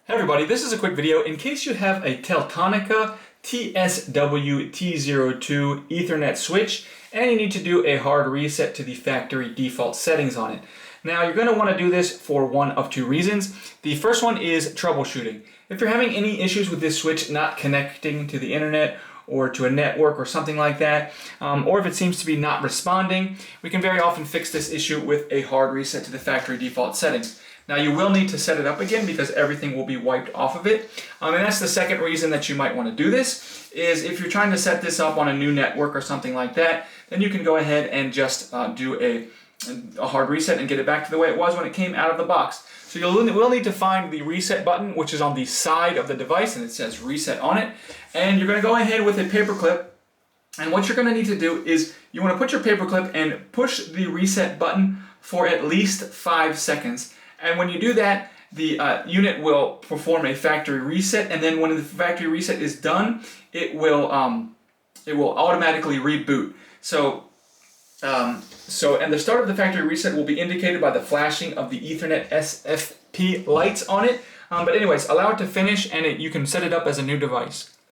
Hey everybody, this is a quick video in case you have a Teltonika TSW202 Ethernet Switch and you need to do a hard reset to the factory default settings on it. Now you're going to want to do this for one of two reasons. The first one is troubleshooting. If you're having any issues with this switch not connecting to the internet or to a network or something like that, or if it seems to be not responding, we can very often fix this issue with a hard reset to the factory default settings. Now you will need to set it up again because everything will be wiped off of it. And that's the second reason that you might want to do this, is if you're trying to set this up on a new network or something like that, then you can go ahead and just do a hard reset and get it back to the way it was when it came out of the box. So you will need to find the reset button, which is on the side of the device, and it says reset on it. And you're going to go ahead with a paper clip. And what you're going to need to do is you want to put your paper clip and push the reset button for at least 5 seconds. And when you do that, the unit will perform a factory reset, and then when the factory reset is done, it will automatically reboot. And the start of the factory reset will be indicated by the flashing of the Ethernet SFP lights on it. But anyways, allow it to finish, and you can set it up as a new device.